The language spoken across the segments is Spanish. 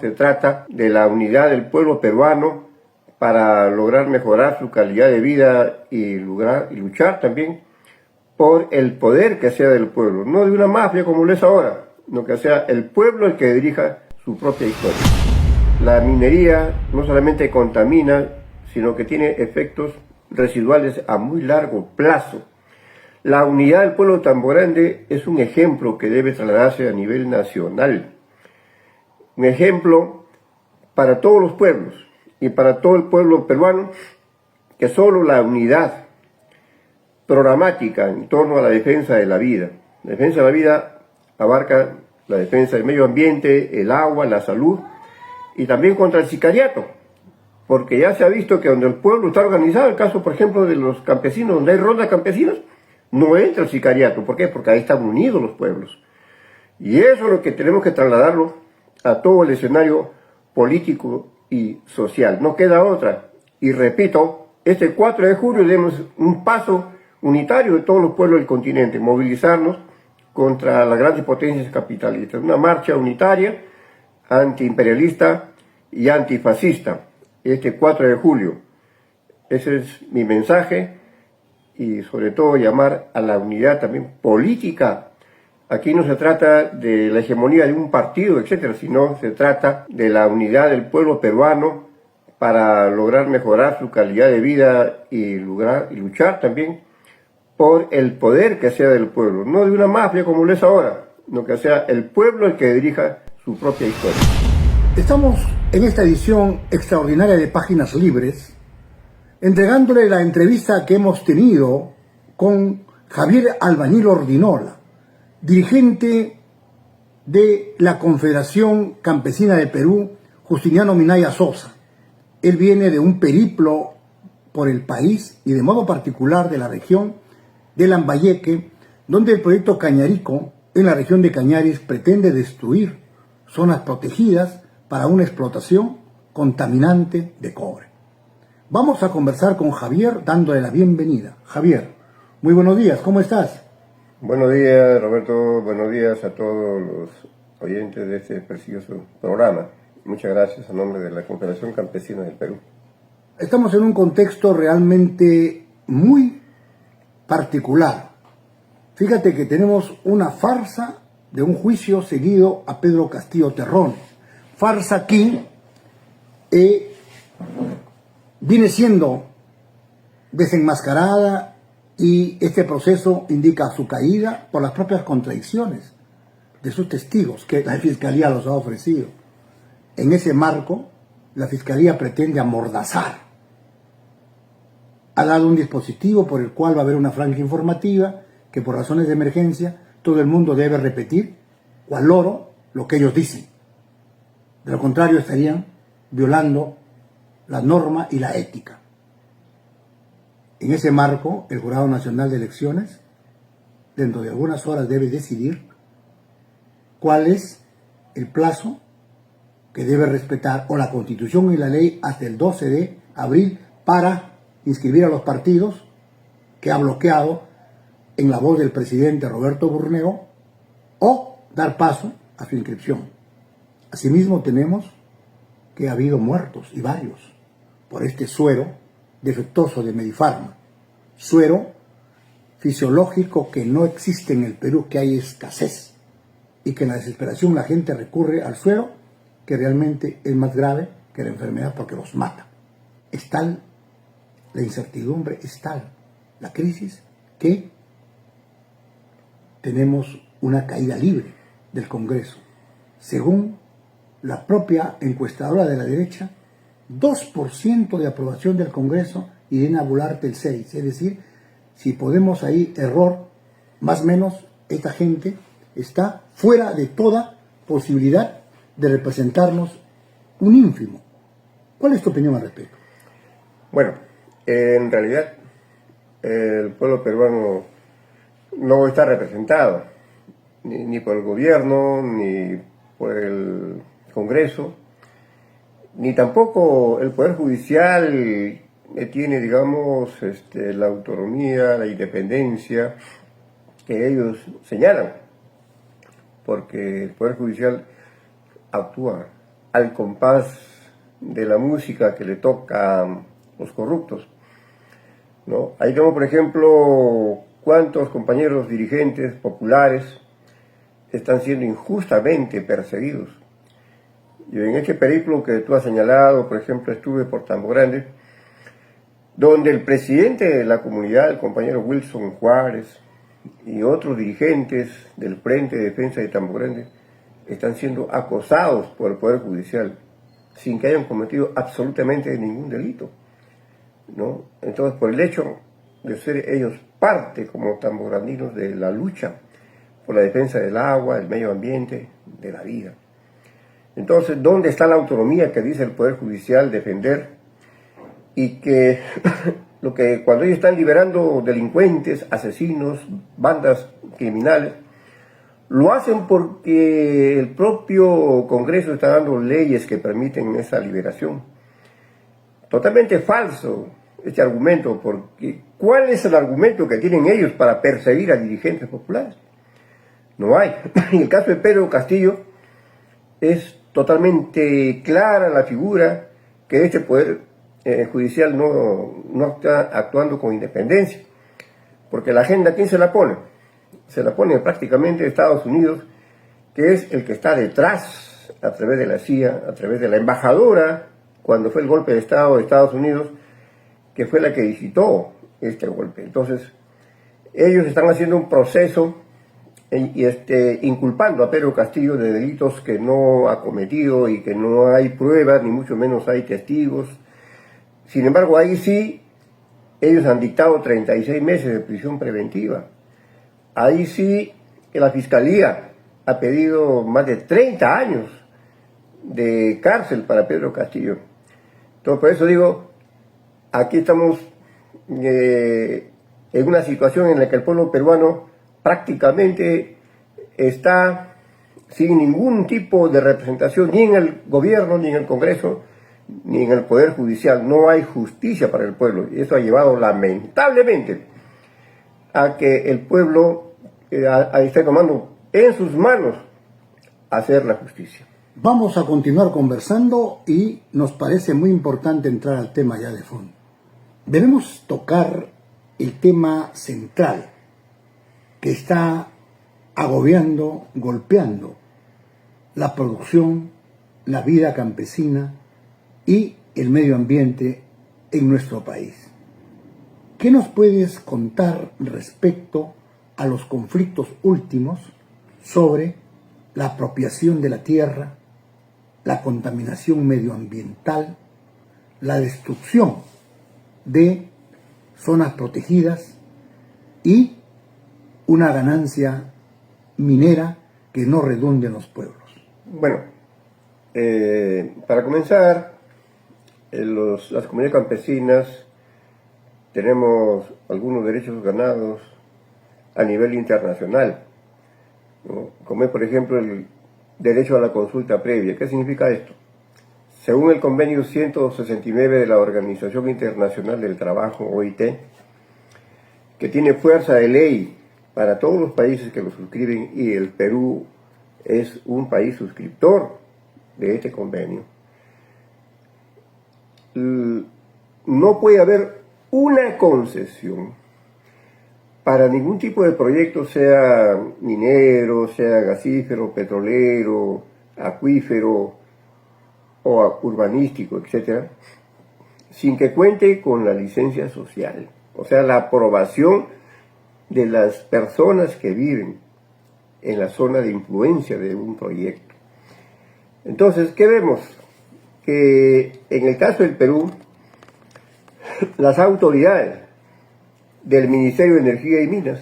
Se trata de la unidad del pueblo peruano para lograr mejorar su calidad de vida y luchar también por el poder que sea del pueblo, no de una mafia como lo es ahora, sino que sea el pueblo el que dirija su propia historia. La minería no solamente contamina, sino que tiene efectos residuales a muy largo plazo. La unidad del pueblo tan grande es un ejemplo que debe trasladarse a nivel nacional. Un ejemplo para todos los pueblos y para todo el pueblo peruano, que solo la unidad programática en torno a la defensa de la vida. La defensa de la vida abarca la defensa del medio ambiente, el agua, la salud y también contra el sicariato, porque ya se ha visto que donde el pueblo está organizado, el caso por ejemplo de los campesinos, donde hay rondas campesinas, no entra el sicariato. ¿Por qué? Porque ahí están unidos los pueblos. Y eso es lo que tenemos que trasladarlo a todo el escenario político y social. No queda otra. Y repito, este 4 de julio demos un paso unitario de todos los pueblos del continente, movilizarnos contra las grandes potencias capitalistas. Una marcha unitaria, antiimperialista y antifascista. Este 4 de julio. Ese es mi mensaje y sobre todo llamar a la unidad también política. Aquí no se trata de la hegemonía de un partido, etcétera, sino se trata de la unidad del pueblo peruano para lograr mejorar su calidad de vida y luchar también por el poder que sea del pueblo, no de una mafia como lo es ahora, sino que sea el pueblo el que dirija su propia historia. Estamos en esta edición extraordinaria de Páginas Libres, entregándole la entrevista que hemos tenido con Javier Albañil Ordinola, dirigente de la Confederación Campesina de Perú, Justiniano Minaya Sosa. Él viene de un periplo por el país y de modo particular de la región de Lambayeque, donde el proyecto Cañarico en la región de Cañaris pretende destruir zonas protegidas para una explotación contaminante de cobre. Vamos a conversar con Javier dándole la bienvenida. Javier, muy buenos días, ¿cómo estás? Buenos días, Roberto, buenos días a todos los oyentes de este precioso programa. Muchas gracias a nombre de la Confederación Campesina del Perú. Estamos en un contexto realmente muy particular. Fíjate que tenemos una farsa de un juicio seguido a Pedro Castillo Terrón. Farsa que viene siendo desenmascarada y este proceso indica su caída por las propias contradicciones de sus testigos que la Fiscalía los ha ofrecido. En ese marco, la Fiscalía pretende amordazar. Ha dado un dispositivo por el cual va a haber una franja informativa que por razones de emergencia todo el mundo debe repetir cual loro lo que ellos dicen. De lo contrario estarían violando la norma y la ética. En ese marco, el Jurado Nacional de Elecciones, dentro de algunas horas, debe decidir cuál es el plazo que debe respetar, o la Constitución y la ley, hasta el 12 de abril para inscribir a los partidos que ha bloqueado en la voz del presidente Roberto Burneo, o dar paso a su inscripción. Asimismo, tenemos que ha habido muertos, y varios, por este suero defectuoso de Medifarma, suero fisiológico que no existe en el Perú, que hay escasez, y que en la desesperación la gente recurre al suero, que realmente es más grave que la enfermedad porque los mata. Es tal la incertidumbre, es tal la crisis, que tenemos una caída libre del Congreso. Según la propia encuestadora de la derecha, 2% de aprobación del Congreso y Dina Boluarte el 6%. Es decir, si podemos ahí error, más o menos esta gente está fuera de toda posibilidad de representarnos un ínfimo. ¿Cuál es tu opinión al respecto? Bueno, en realidad el pueblo peruano no está representado ni por el gobierno, ni por el Congreso, ni tampoco el Poder Judicial tiene, digamos, la autonomía, la independencia que ellos señalan, porque el Poder Judicial actúa al compás de la música que le toca a los corruptos, ¿no? Ahí tenemos, por ejemplo, cuántos compañeros dirigentes populares están siendo injustamente perseguidos. Yo en este periplo que tú has señalado, por ejemplo, estuve por Tambo Grande, donde el presidente de la comunidad, el compañero Wilson Juárez, y otros dirigentes del Frente de Defensa de Tambo Grande están siendo acosados por el Poder Judicial sin que hayan cometido absolutamente ningún delito, ¿no? Entonces, por el hecho de ser ellos parte como tambograndinos de la lucha por la defensa del agua, del medio ambiente, de la vida. Entonces, ¿dónde está la autonomía que dice el Poder Judicial defender? Y que cuando ellos están liberando delincuentes, asesinos, bandas criminales, lo hacen porque el propio Congreso está dando leyes que permiten esa liberación. Totalmente falso este argumento, porque ¿cuál es el argumento que tienen ellos para perseguir a dirigentes populares? No hay. En el caso de Pedro Castillo es totalmente clara la figura que este Poder Judicial no está actuando con independencia, porque la agenda, ¿quién se la pone? Se la pone prácticamente Estados Unidos, que es el que está detrás, a través de la CIA, a través de la embajadora, cuando fue el golpe de Estado de Estados Unidos, que fue la que visitó este golpe. Entonces, ellos están haciendo un proceso inculpando a Pedro Castillo de delitos que no ha cometido y que no hay pruebas, ni mucho menos hay testigos. Sin embargo, ahí sí, ellos han dictado 36 meses de prisión preventiva. Ahí sí, la Fiscalía ha pedido más de 30 años de cárcel para Pedro Castillo. Entonces, por eso digo, aquí estamos en una situación en la que el pueblo peruano prácticamente está sin ningún tipo de representación, ni en el gobierno, ni en el Congreso, ni en el Poder Judicial. No hay justicia para el pueblo, y eso ha llevado lamentablemente a que el pueblo esté tomando en sus manos hacer la justicia. Vamos a continuar conversando y nos parece muy importante entrar al tema ya de fondo. Debemos tocar el tema central que está agobiando, golpeando la producción, la vida campesina y el medio ambiente en nuestro país. ¿Qué nos puedes contar respecto a los conflictos últimos sobre la apropiación de la tierra, la contaminación medioambiental, la destrucción de zonas protegidas y una ganancia minera que no redunde en los pueblos? Bueno, para comenzar, las comunidades campesinas tenemos algunos derechos ganados a nivel internacional, ¿no? Como es, por ejemplo, el derecho a la consulta previa. ¿Qué significa esto? Según el convenio 169 de la Organización Internacional del Trabajo, OIT, que tiene fuerza de ley para todos los países que lo suscriben, y el Perú es un país suscriptor de este convenio, no puede haber una concesión para ningún tipo de proyecto, sea minero, sea gasífero, petrolero, acuífero o urbanístico, etcétera, sin que cuente con la licencia social, o sea, la aprobación de las personas que viven en la zona de influencia de un proyecto. Entonces, ¿qué vemos? Que en el caso del Perú, las autoridades del Ministerio de Energía y Minas,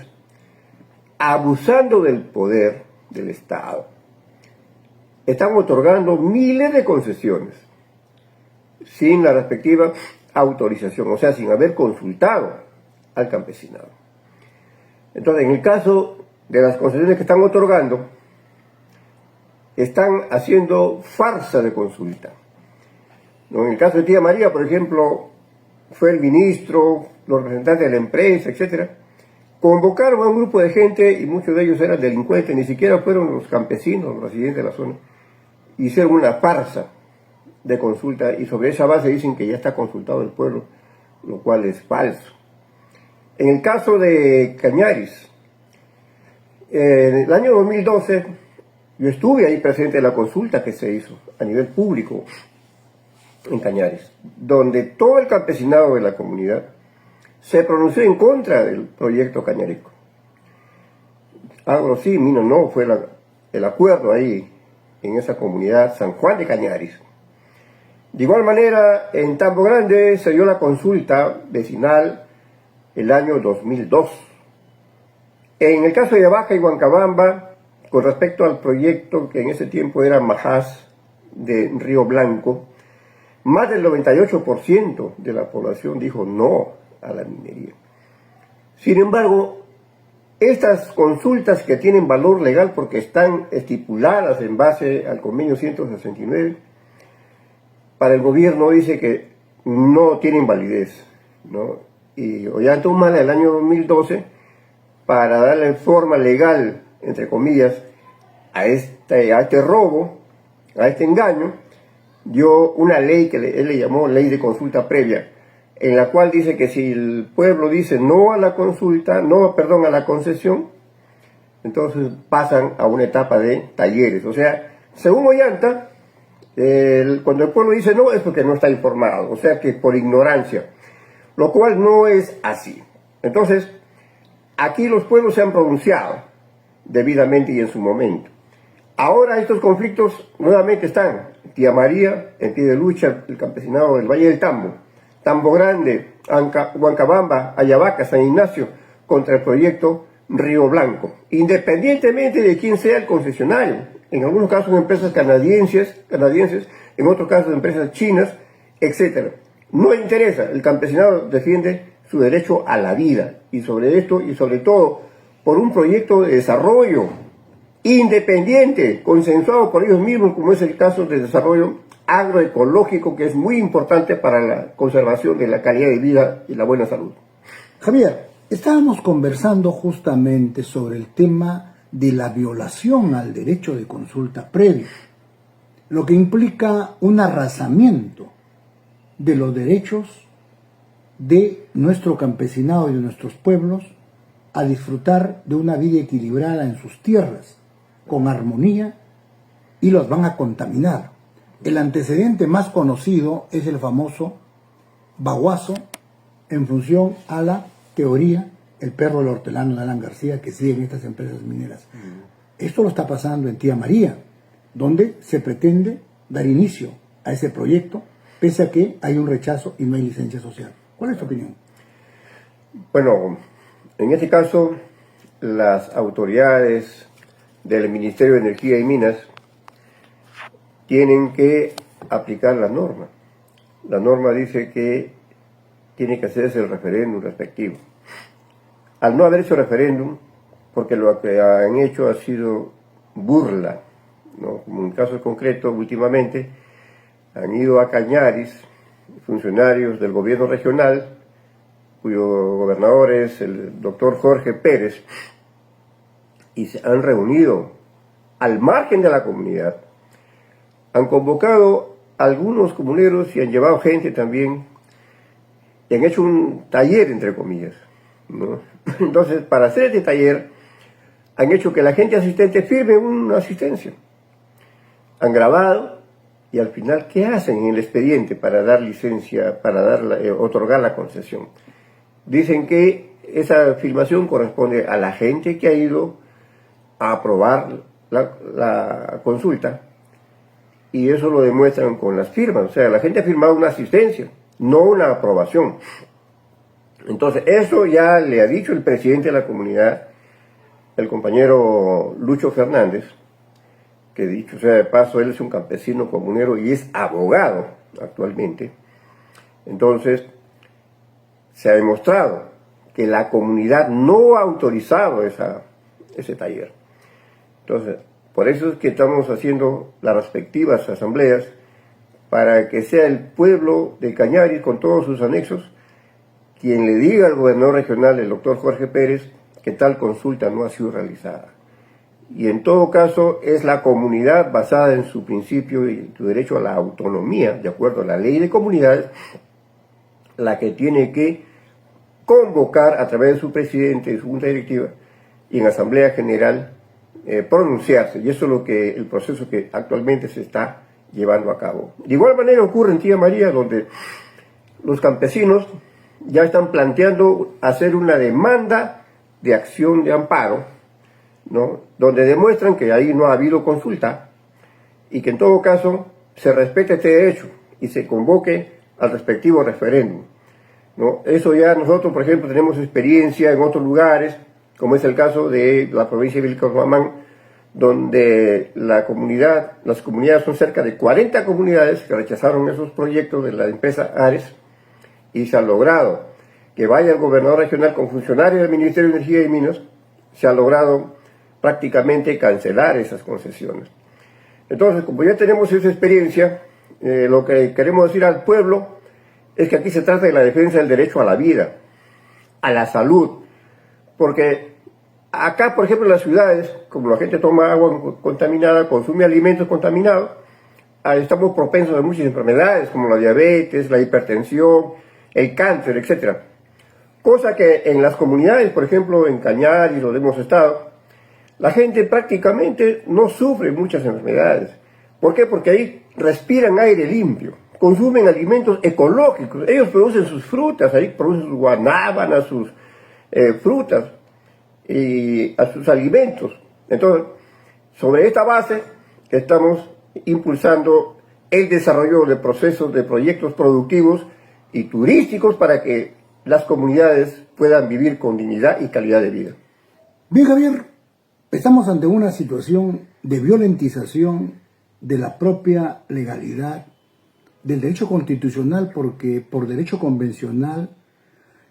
abusando del poder del Estado, están otorgando miles de concesiones sin la respectiva autorización, o sea, sin haber consultado al campesinado. Entonces, en el caso de las concesiones que están otorgando, están haciendo farsa de consulta, ¿no? En el caso de Tía María, por ejemplo, fue el ministro, los representantes de la empresa, etcétera, convocaron a un grupo de gente, y muchos de ellos eran delincuentes, ni siquiera fueron los campesinos, los residentes de la zona, hicieron una farsa de consulta y sobre esa base dicen que ya está consultado el pueblo, lo cual es falso. En el caso de Cañaris, en el año 2012 yo estuve ahí presente en la consulta que se hizo a nivel público en Cañaris, donde todo el campesinado de la comunidad se pronunció en contra del proyecto cañarisco. Agro sí, Mino no, fue el acuerdo ahí en esa comunidad San Juan de Cañaris. De igual manera, en Tambo Grande se dio la consulta vecinal el año 2002. En el caso de Ayabaca y Huancabamba, con respecto al proyecto que en ese tiempo era Majás de Río Blanco, más del 98% de la población dijo no a la minería. Sin embargo, estas consultas que tienen valor legal porque están estipuladas en base al convenio 169, para el gobierno dice que no tienen validez, ¿no? Y Ollantaytamala el año 2012, para darle forma legal, entre comillas, a este robo, a este engaño, dio una ley que él le llamó ley de consulta previa, en la cual dice que si el pueblo dice no a la consulta, a la concesión, entonces pasan a una etapa de talleres. O sea, según Ollanta, cuando el pueblo dice no es porque no está informado, o sea que por ignorancia, lo cual no es así. Entonces, aquí los pueblos se han pronunciado debidamente y en su momento. Ahora estos conflictos nuevamente están. Tía María, en pie de lucha, el campesinado del Valle del Tambo, Tambo Grande, Huancabamba, Ayabaca, San Ignacio, contra el proyecto Río Blanco, independientemente de quién sea el concesionario. En algunos casos empresas canadienses, en otros casos empresas chinas, etc. No le interesa, el campesinado defiende su derecho a la vida, y sobre esto, y sobre todo, por un proyecto de desarrollo independiente, consensuado por ellos mismos, como es el caso de desarrollo agroecológico, que es muy importante para la conservación de la calidad de vida y la buena salud. Javier, estábamos conversando justamente sobre el tema de la violación al derecho de consulta previa, lo que implica un arrasamiento de los derechos de nuestro campesinado y de nuestros pueblos a disfrutar de una vida equilibrada en sus tierras, con armonía, y los van a contaminar. El antecedente más conocido es el famoso baguazo, en función a la teoría el perro del hortelano de Alan García que siguen estas empresas mineras. Esto lo está pasando en Tía María, donde se pretende dar inicio a ese proyecto, pese a que hay un rechazo y no hay licencia social. ¿Cuál es tu opinión? Bueno, en este caso, las autoridades del Ministerio de Energía y Minas tienen que aplicar la norma. La norma dice que tiene que hacerse el referéndum respectivo. Al no haber hecho referéndum, porque lo que han hecho ha sido burla, ¿no? Como en caso concreto, últimamente han ido a Cañaris funcionarios del gobierno regional, cuyo gobernador es el doctor Jorge Pérez, y se han reunido al margen de la comunidad. Han convocado a algunos comuneros y han llevado gente también, y han hecho un taller, entre comillas, ¿no? Entonces, para hacer este taller, han hecho que la gente asistente firme una asistencia. Han grabado, y al final, ¿qué hacen en el expediente para dar licencia, para otorgar la concesión? Dicen que esa filmación corresponde a la gente que ha ido a aprobar la consulta, y eso lo demuestran con las firmas. O sea, la gente ha firmado una asistencia, no una aprobación. Entonces, eso ya le ha dicho el presidente de la comunidad, el compañero Lucho Fernández, que dicho sea de paso, él es un campesino comunero y es abogado actualmente. Entonces, se ha demostrado que la comunidad no ha autorizado ese taller. Entonces, por eso es que estamos haciendo las respectivas asambleas, para que sea el pueblo de Cañaris, con todos sus anexos, quien le diga al gobernador regional, el doctor Jorge Pérez, que tal consulta no ha sido realizada. y en todo caso es la comunidad basada en su principio y su derecho a la autonomía, de acuerdo a la ley de comunidades, la que tiene que convocar a través de su presidente, de su junta directiva y en asamblea general pronunciarse, y eso es lo que el proceso que actualmente se está llevando a cabo. De igual manera ocurre en Tía María, donde los campesinos ya están planteando hacer una demanda de acción de amparo, ¿no?, donde demuestran que ahí no ha habido consulta y que en todo caso se respete este derecho y se convoque al respectivo referéndum, ¿no? Eso ya nosotros, por ejemplo, tenemos experiencia en otros lugares, como es el caso de la provincia de Vilcabamba, donde las comunidades son cerca de 40 comunidades que rechazaron esos proyectos de la empresa Ares, y se ha logrado que vaya el gobernador regional con funcionarios del Ministerio de Energía y Minas, se ha logrado prácticamente cancelar esas concesiones. Entonces, como ya tenemos esa experiencia, lo que queremos decir al pueblo es que aquí se trata de la defensa del derecho a la vida, a la salud, porque acá, por ejemplo, en las ciudades, como la gente toma agua contaminada, consume alimentos contaminados, estamos propensos a muchas enfermedades como la diabetes, la hipertensión, el cáncer, etc. Cosa que en las comunidades, por ejemplo, en Cañar y donde hemos estado, la gente prácticamente no sufre muchas enfermedades. ¿Por qué? Porque ahí respiran aire limpio, consumen alimentos ecológicos, ellos producen sus frutas, ahí producen sus guanábanas, sus frutas y a sus alimentos. Entonces, sobre esta base estamos impulsando el desarrollo de procesos, de proyectos productivos y turísticos para que las comunidades puedan vivir con dignidad y calidad de vida. Bien, Javier, estamos ante una situación de violentización de la propia legalidad, del derecho constitucional, porque por derecho convencional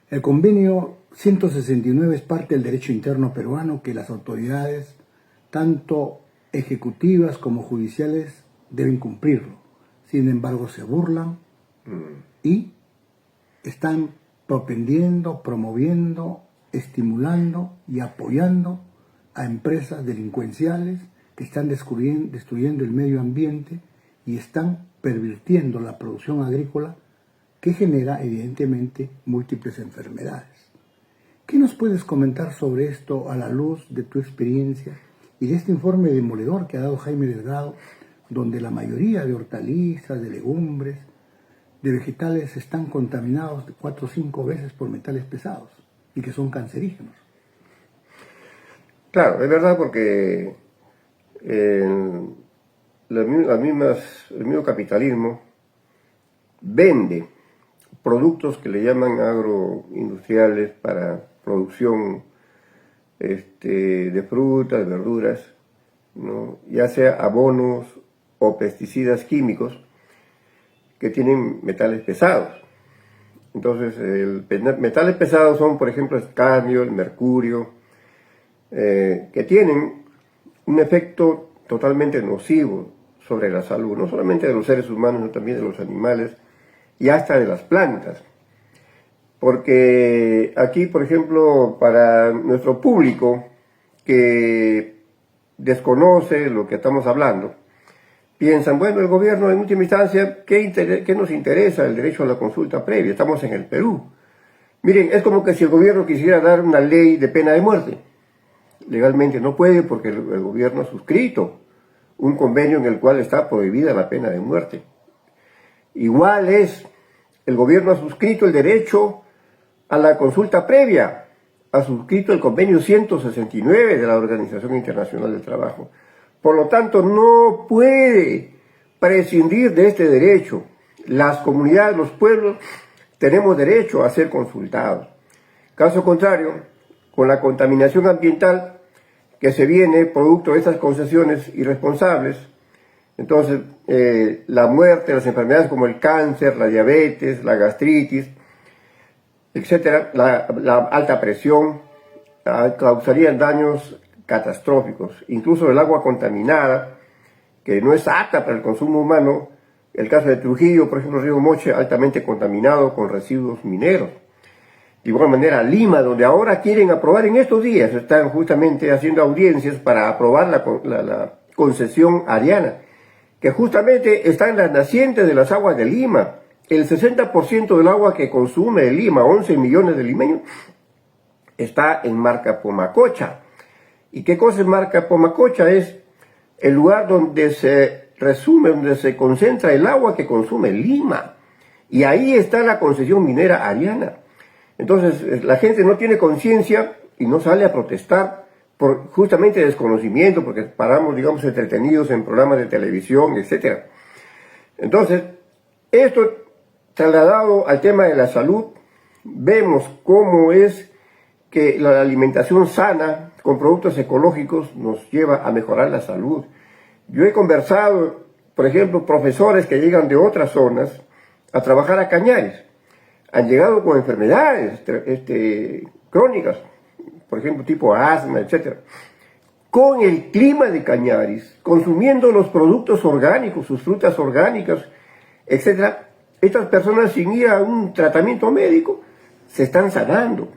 el convenio 169 es parte del derecho interno peruano que las autoridades, tanto ejecutivas como judiciales, deben cumplirlo. Sin embargo, se burlan y están propendiendo, promoviendo, estimulando y apoyando a empresas delincuenciales que están destruyendo el medio ambiente y están pervirtiendo la producción agrícola, que genera evidentemente múltiples enfermedades. ¿Qué nos puedes comentar sobre esto a la luz de tu experiencia y de este informe demoledor que ha dado Jaime Delgado, donde la mayoría de hortalizas, de legumbres, de vegetales están contaminados 4 o 5 veces por metales pesados y que son cancerígenos? Claro, es verdad, porque el mismo capitalismo vende productos que le llaman agroindustriales para producción de frutas, verduras, ¿no?, ya sea abonos o pesticidas químicos que tienen metales pesados. Entonces, metales pesados son, por ejemplo, el cadmio, el mercurio, que tienen un efecto totalmente nocivo sobre la salud, no solamente de los seres humanos, sino también de los animales y hasta de las plantas. Porque aquí, por ejemplo, para nuestro público que desconoce lo que estamos hablando, piensan, bueno, el gobierno en última instancia, ¿qué nos interesa el derecho a la consulta previa? Estamos en el Perú. Miren, es como que si el gobierno quisiera dar una ley de pena de muerte. Legalmente no puede, porque el gobierno ha suscrito un convenio en el cual está prohibida la pena de muerte. Igual es, el gobierno ha suscrito el derecho a la consulta previa, ha suscrito el convenio 169 de la Organización Internacional del Trabajo. Por lo tanto, no puede prescindir de este derecho. Las comunidades, los pueblos, tenemos derecho a ser consultados. Caso contrario, con la contaminación ambiental que se viene producto de estas concesiones irresponsables, entonces la muerte, las enfermedades como el cáncer, la diabetes, la gastritis, etcétera, la alta presión, causarían daños catastróficos. Incluso el agua contaminada, que no es apta para el consumo humano, el caso de Trujillo, por ejemplo, el río Moche, altamente contaminado con residuos mineros. De igual manera, Lima, donde ahora quieren aprobar en estos días, están justamente haciendo audiencias para aprobar la concesión ariana, que justamente está en las nacientes de las aguas de Lima. El 60% del agua que consume Lima, 11 millones de limeños, está en Marca Pomacocha. ¿Y qué cosa es Marca Pomacocha? Es el lugar donde se resume, donde se concentra el agua que consume Lima. Y ahí está la concesión minera ariana. Entonces, la gente no tiene conciencia y no sale a protestar por justamente desconocimiento, porque paramos, digamos, entretenidos en programas de televisión, etc. Entonces, esto trasladado al tema de la salud, vemos cómo es que la alimentación sana con productos ecológicos nos lleva a mejorar la salud. Yo he conversado, por ejemplo, profesores que llegan de otras zonas a trabajar a Cañaris. Han llegado con enfermedades crónicas, por ejemplo, tipo asma, etc. Con el clima de Cañaris, consumiendo los productos orgánicos, sus frutas orgánicas, etc., estas personas sin ir a un tratamiento médico se están sanando.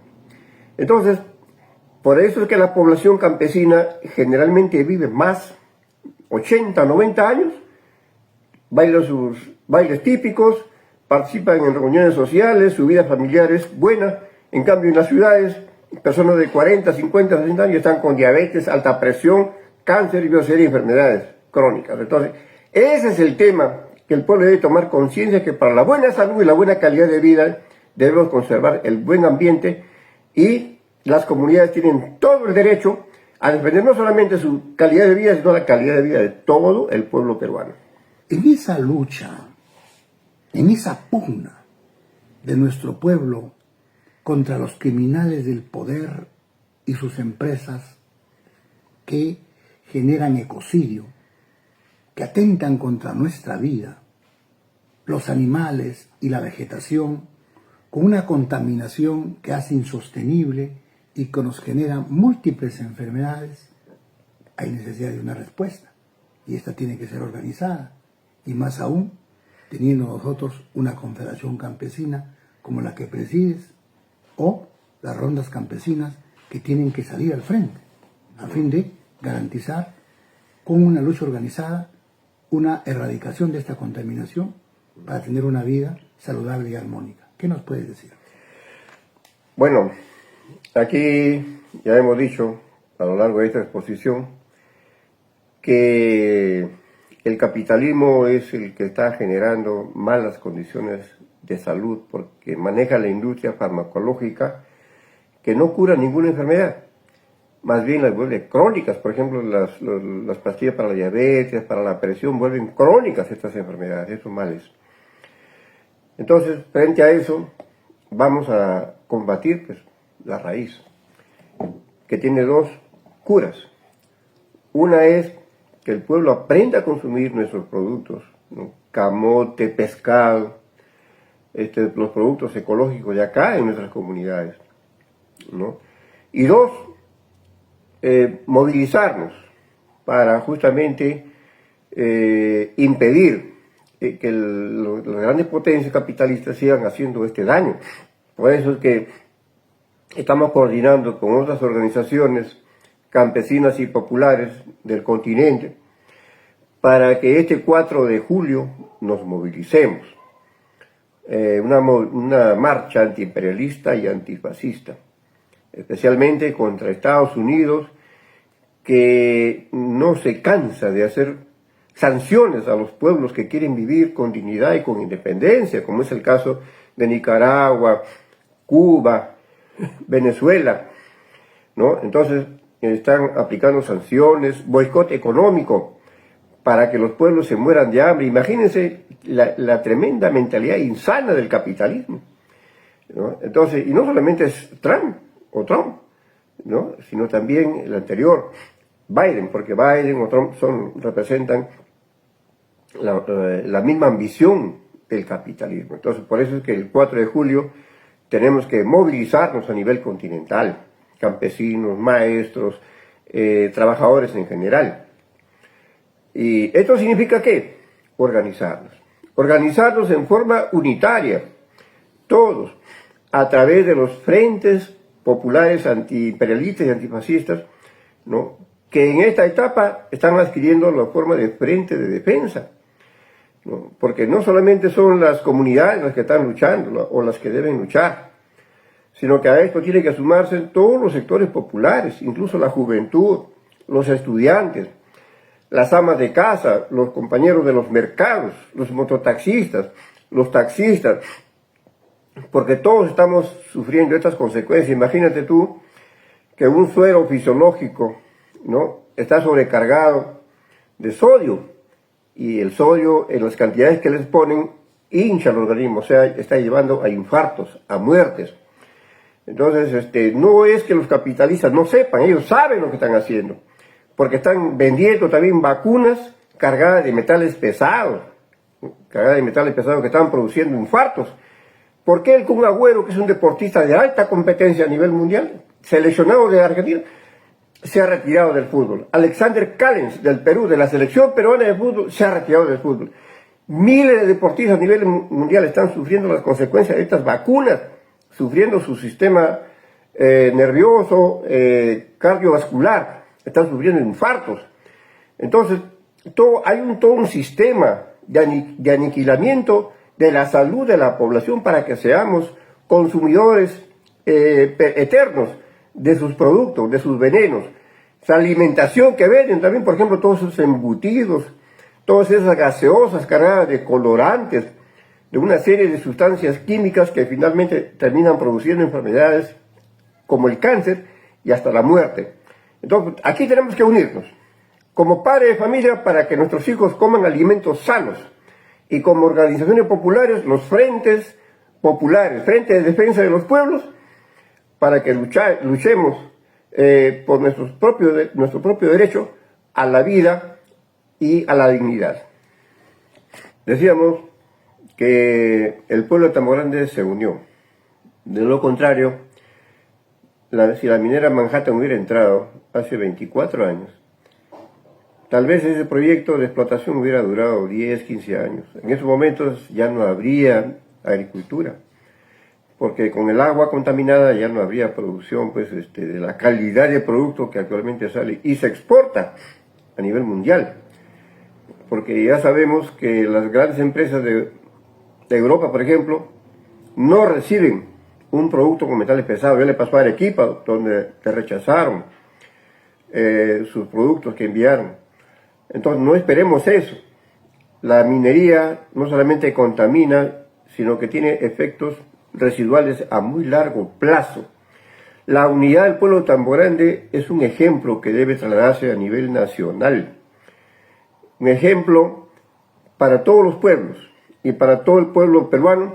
Entonces, por eso es que la población campesina generalmente vive más, 80, 90 años, baila sus bailes típicos, participan en reuniones sociales, su vida familiar es buena. En cambio, en las ciudades, personas de 40, 50, 60 años están con diabetes, alta presión, cáncer y una serie de enfermedades crónicas. Entonces, ese es el tema que el pueblo debe tomar conciencia, que para la buena salud y la buena calidad de vida debemos conservar el buen ambiente, y las comunidades tienen todo el derecho a defender no solamente su calidad de vida, sino la calidad de vida de todo el pueblo peruano. En esa lucha, en esa pugna de nuestro pueblo contra los criminales del poder y sus empresas que generan ecocidio, que atentan contra nuestra vida, los animales y la vegetación, con una contaminación que hace insostenible y que nos genera múltiples enfermedades, hay necesidad de una respuesta, y esta tiene que ser organizada, y más aún teniendo nosotros una confederación campesina como la que presides, o las rondas campesinas que tienen que salir al frente, a fin de garantizar con una lucha organizada una erradicación de esta contaminación para tener una vida saludable y armónica. ¿Qué nos puedes decir? Bueno, aquí ya hemos dicho a lo largo de esta exposición que el capitalismo es el que está generando malas condiciones de salud, porque maneja la industria farmacológica que no cura ninguna enfermedad, más bien las vuelve crónicas. Por ejemplo, las pastillas para la diabetes, para la presión, vuelven crónicas estas enfermedades, estos males. Entonces, frente a eso, vamos a combatir pues, la raíz, que tiene dos curas. Una es que el pueblo aprenda a consumir nuestros productos, ¿no? Camote, pescado, los productos ecológicos de acá en nuestras comunidades, ¿no? Y dos, movilizarnos para justamente impedir que las grandes potencias capitalistas sigan haciendo este daño. Por eso es que estamos coordinando con otras organizaciones campesinas y populares del continente para que este 4 de julio nos movilicemos. Una marcha antiimperialista y antifascista, especialmente contra Estados Unidos, que no se cansa de hacer sanciones a los pueblos que quieren vivir con dignidad y con independencia, como es el caso de Nicaragua, Cuba, Venezuela, ¿no? Entonces están aplicando sanciones, boicot económico, para que los pueblos se mueran de hambre. Imagínense la tremenda mentalidad insana del capitalismo, ¿no? Entonces, y no solamente es Trump, ¿no? Sino también el anterior, Biden, porque Biden o Trump representan la misma ambición del capitalismo. Entonces, por eso es que el 4 de julio tenemos que movilizarnos a nivel continental, campesinos, maestros, trabajadores en general. ¿Y esto significa qué? Organizarnos en forma unitaria, todos, a través de los frentes populares antiimperialistas y antifascistas, ¿no?, que en esta etapa están adquiriendo la forma de frente de defensa, ¿no?, porque no solamente son las comunidades las que están luchando, ¿no?, o las que deben luchar, sino que a esto tienen que sumarse todos los sectores populares, incluso la juventud, los estudiantes, las amas de casa, los compañeros de los mercados, los mototaxistas, los taxistas, porque todos estamos sufriendo estas consecuencias. Imagínate tú que un suero fisiológico, ¿no?, está sobrecargado de sodio, y el sodio en las cantidades que les ponen hincha el organismo, o sea, está llevando a infartos, a muertes. Entonces, no es que los capitalistas no sepan, ellos saben lo que están haciendo, porque están vendiendo también vacunas cargadas de metales pesados, que están produciendo infartos. ¿Por qué el Kun Agüero, que es un deportista de alta competencia a nivel mundial, seleccionado de Argentina, se ha retirado del fútbol? Alexander Callens, del Perú, de la selección peruana de fútbol, se ha retirado del fútbol. Miles de deportistas a nivel mundial están sufriendo las consecuencias de estas vacunas, sufriendo su sistema nervioso, cardiovascular, están sufriendo infartos. Entonces, hay todo un sistema de aniquilamiento de la salud de la población para que seamos consumidores eternos de sus productos, de sus venenos. Esa alimentación que venden también, por ejemplo, todos esos embutidos, todas esas gaseosas cargadas de colorantes, de una serie de sustancias químicas que finalmente terminan produciendo enfermedades como el cáncer y hasta la muerte. Entonces, aquí tenemos que unirnos como padres de familia para que nuestros hijos coman alimentos sanos, y como organizaciones populares, los frentes populares, Frente de Defensa de los Pueblos, para que luchemos por nuestro propio derecho a la vida y a la dignidad. Decíamos que el pueblo de Tambo Grande se unió. De lo contrario, si la minera Manhattan hubiera entrado hace 24 años, tal vez ese proyecto de explotación hubiera durado 10, 15 años. En esos momentos ya no habría agricultura, porque con el agua contaminada ya no habría producción de la calidad de producto que actualmente sale y se exporta a nivel mundial. Porque ya sabemos que las grandes empresas de Europa, por ejemplo, no reciben un producto con metales pesados. Ya le pasó a Arequipa, donde te rechazaron sus productos que enviaron. Entonces no esperemos eso. La minería no solamente contamina, sino que tiene efectos residuales a muy largo plazo. La unidad del pueblo de Tambo Grande es un ejemplo que debe trasladarse a nivel nacional. Un ejemplo para todos los pueblos y para todo el pueblo peruano,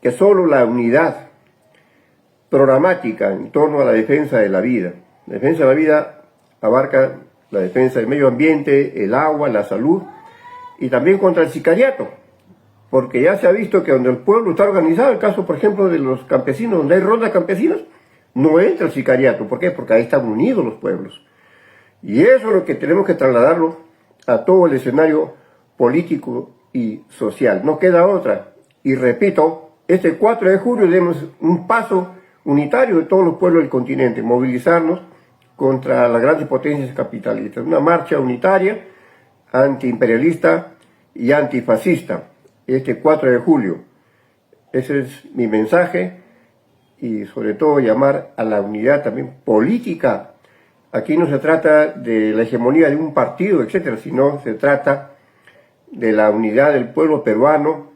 que solo la unidad programática en torno a la defensa de la vida. La defensa de la vida abarca la defensa del medio ambiente, el agua, la salud, y también contra el sicariato, porque ya se ha visto que donde el pueblo está organizado, el caso por ejemplo de los campesinos, donde hay rondas campesinas, no entra el sicariato. ¿Por qué? Porque ahí están unidos los pueblos. Y eso es lo que tenemos que trasladarlo a todo el escenario político y social. No queda otra. Y repito, este 4 de julio demos un paso unitario de todos los pueblos del continente, movilizarnos contra las grandes potencias capitalistas. Una marcha unitaria, antiimperialista y antifascista, este 4 de julio. Ese es mi mensaje, y sobre todo llamar a la unidad también política. Aquí no se trata de la hegemonía de un partido, etcétera, sino se trata de la unidad del pueblo peruano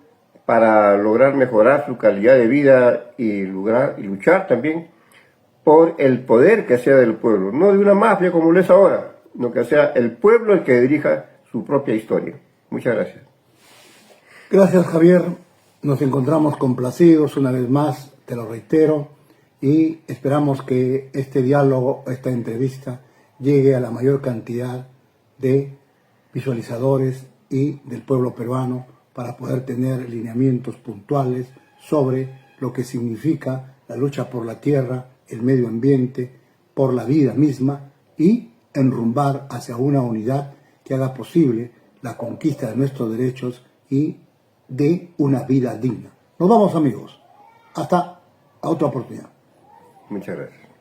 para lograr mejorar su calidad de vida y luchar también por el poder que sea del pueblo, no de una mafia como lo es ahora, sino que sea el pueblo el que dirija su propia historia. Muchas gracias. Gracias, Javier. Nos encontramos complacidos una vez más, te lo reitero, y esperamos que este diálogo, esta entrevista, llegue a la mayor cantidad de visualizadores y del pueblo peruano para poder tener lineamientos puntuales sobre lo que significa la lucha por la tierra, el medio ambiente, por la vida misma, y enrumbar hacia una unidad que haga posible la conquista de nuestros derechos y de una vida digna. Nos vamos, amigos. Hasta a otra oportunidad. Muchas gracias.